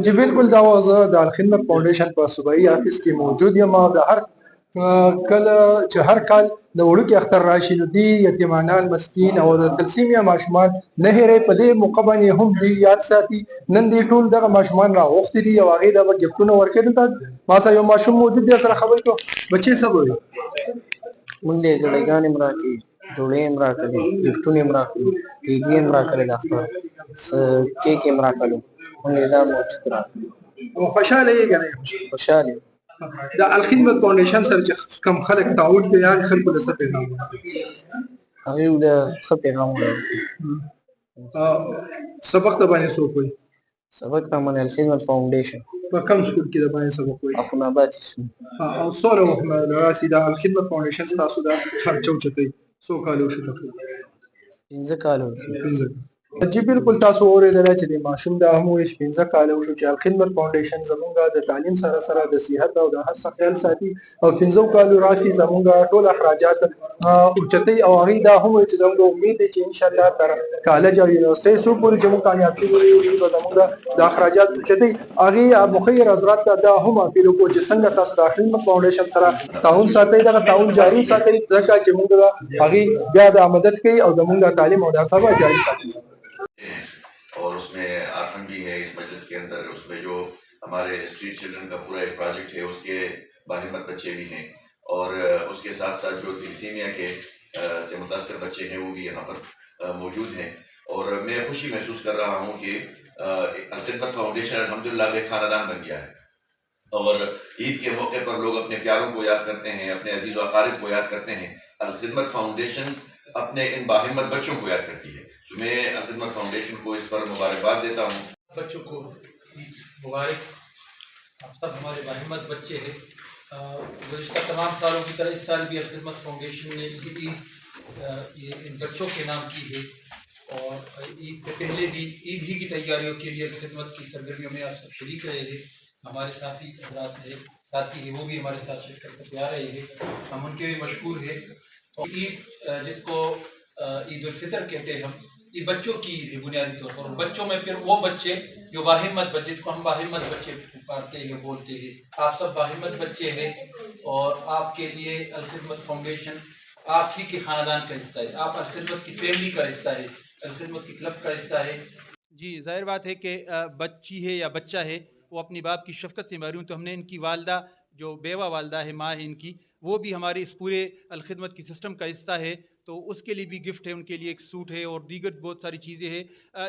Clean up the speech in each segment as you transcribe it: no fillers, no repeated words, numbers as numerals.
جی بالکل دا زه د الخدمت فاونډیشن په صوبایي افیس کې موجود یم او د هر کله چې هر کال د وړوکي اختر راشي نو دې یتیمانان مسکین او د تلسیمیا ماشومان نه هېرې په دې موقع باندې هم دوی یاد ساتي. نن دې ټول دغه ماشومان راغوښتي دي او هغې ته به ګفټونه ورکوي. دلته ما سره یو ماشوم موجود دی، سره خبرې کوو. بچې څه وایي؟ موږ دې ګډیګانې هم راکړي، ډوډۍ هم راکړي، ګفټونه هم راکړي، کیکې هم راکړي، د اختر کیک هم راکړي، موږ یې دا موجود راکړي. او خوشحاله یې که نه؟ خوشحال یم. د الخدمت فاونډیشن سره چې کوم خلک تعاون کوي هغه خلکو ته څه پیغام ورکوي؟ هغوی ته ښه پیغام ورکوي. سبق ته باندې څوک وایي؟ سبق ته باندې الخدمت فاونډیشن. په کوم سکول کې د باندې سبق وایي؟ اخون آباد سکول. او څومره وخت نه راسي دا الخدمت فاونډیشن ستاسو دا خرچه اوچتوي؟ څو کاله وشو تقریبا؟ 15 کاله وشو. جی بالکل تاسو اورېدله چې د ماشوم دا هم وایي چې 15 کاله وشو چې الخدمت فاونډیشن زمونږ د تعلیم سره سره د صحت او د هر څه خیال ساتي او 15 کالو راسي زمونږ ټول اخراجات اوچتوي او هغوی دا هم وایي چې زمونږ امید دی چې انشاءالله تر کالج او یونیورسټۍ څو پورې چې موږ کامیاب شوي وي به زمونږ د اخراجات اوچتوي. هغې مخیر حضرات ته دا هم اپیل وکړو چې څنګه تاسو د الخدمت فاونډیشن سره تعاون ساتئ، دغه تعاون جاري وساتئ ځکه چې موږ هغې بیا د مدد کوي او زمونږ تعلیم او د هر څه به جاري ساتي. اور اس میں آرفن بھی ہے اس مجلس کے اندر. اس میں جو ہمارے اسٹریٹ چلڈرن کا پورا ایک پروجیکٹ ہے اس کے باہمت بچے بھی ہیں اور اس کے ساتھ ساتھ جو تھیلیسیمیا کے سے متاثر بچے ہیں وہ بھی یہاں پر موجود ہیں. اور میں خوشی محسوس کر رہا ہوں کہ الخدمت فاؤنڈیشن الحمدللہ اب ایک خاندان بن گیا ہے اور عید کے موقع پر لوگ اپنے پیاروں کو یاد کرتے ہیں، اپنے عزیز و اقارب کو یاد کرتے ہیں. الخدمت فاؤنڈیشن اپنے ان باہمت بچوں کو یاد کرتی ہے. میں الخدمت فاؤنڈیشن کو اس پر مبارکباد دیتا ہوں. بچوں کو مبارک. آپ سب ہمارے باہمت بچے ہیں. گزشتہ تمام سالوں کی طرح اس سال بھی الخدمت فاؤنڈیشن نے یہ ان بچوں کے نام کی ہے اور عید سے پہلے بھی عید ہی کی تیاریوں کے لیے الخدمت کی سرگرمیوں میں آپ سب شریک رہے ہیں. ہمارے ساتھی حضرات ہیں، ساتھی ہیں، وہ بھی ہمارے ساتھ شرکت کرتے آ رہے ہیں، ہم ان کے بھی مشکور ہیں. اور عید جس کو عید الفطر کہتے ہیں، ہم یہ بچوں کی عید ہے بنیادی طور پر. بچوں میں پھر وہ بچے جو باہمت بچے، جس کو ہم باہمت بچے پکارتے ہیں، بولتے ہیں. آپ سب باہمت بچے ہیں اور آپ کے لیے الخدمت فاؤنڈیشن آپ ہی کے خاندان کا حصہ ہے. آپ الخدمت کی فیملی کا حصہ ہے، الخدمت کی کلب کا حصہ ہے. جی ظاہر بات ہے کہ بچی ہے یا بچہ ہے وہ اپنی باپ کی شفقت سے محروم، تو ہم نے ان کی والدہ جو بیوہ والدہ ہے، ماں ہے ان کی، وہ بھی ہمارے اس پورے الخدمت کی سسٹم کا حصہ ہے. تو اس کے لیے بھی گفٹ ہے، ان کے لیے ایک سوٹ ہے اور دیگر بہت ساری چیزیں ہیں.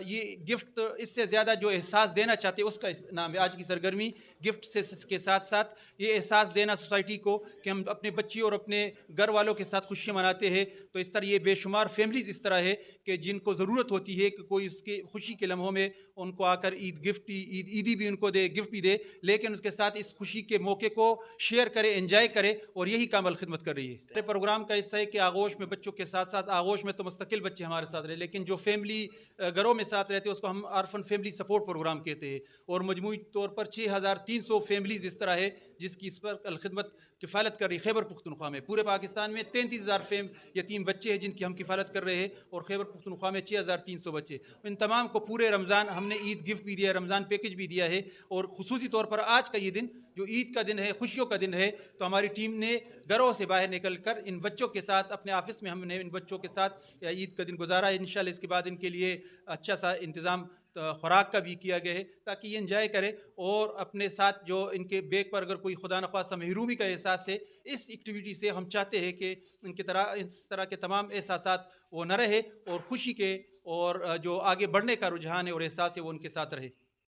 یہ گفٹ اس سے زیادہ جو احساس دینا چاہتے ہیں اس کا نام ہے آج کی سرگرمی. گفٹ سے کے ساتھ ساتھ یہ احساس دینا سوسائٹی کو کہ ہم اپنے بچی اور اپنے گھر والوں کے ساتھ خوشیاں مناتے ہیں. تو اس طرح یہ بے شمار فیملیز اس طرح ہے کہ جن کو ضرورت ہوتی ہے کہ کوئی اس کے خوشی کے لمحوں میں ان کو آ کر عیدی بھی ان کو دے، گفٹ بھی دے، لیکن اس کے ساتھ اس خوشی کے موقع کو شیئر کرے، انجوائے کرے. اور یہی کام الخدمت کر رہی ہے. پروگرام کا حصہ ہے کہ آغوش میں بچوں کے ساتھ ساتھ آغوش میں تو مستقل بچے ہمارے ساتھ رہے، لیکن جو فیملی گھروں میں ساتھ رہتے ہیں اس کو ہم آرفن فیملی سپورٹ پروگرام کہتے ہیں. اور مجموعی طور پر 6300 فیملیز اس طرح ہے جس کی اس پر الخدمت کفالت کر رہی. خیبر پختونخوا میں پورے پاکستان میں 33,000 یتیم بچے ہیں جن کی ہم کفالت کر رہے ہیں اور خیبر پختونخوا میں 6,300 بچے. ان تمام کو پورے رمضان ہم نے عید گفٹ بھی دیا ہے، رمضان پیکج بھی دیا ہے. اور خصوصی طور پر آج کا یہ دن جو عید کا دن ہے، خوشیوں کا دن ہے، تو ہماری ٹیم نے گھروں سے باہر نکل کر ان بچوں کے ساتھ اپنے آفس میں ہم نے ان بچوں کے ساتھ عید کا دن گزارا ہے. انشاءاللہ اس کے بعد ان کے لیے اچھا سا انتظام خوراک کا بھی کیا گیا ہے تاکہ یہ انجوائے کرے. اور اپنے ساتھ جو ان کے بیگ پر اگر کوئی خدا نخواستہ محرومی کا احساس ہے، اس ایکٹیویٹی سے ہم چاہتے ہیں کہ ان کی طرح اس طرح کے تمام احساسات وہ نہ رہے اور خوشی کے اور جو آگے بڑھنے کا رجحان ہے اور احساس ہے وہ ان کے ساتھ رہے.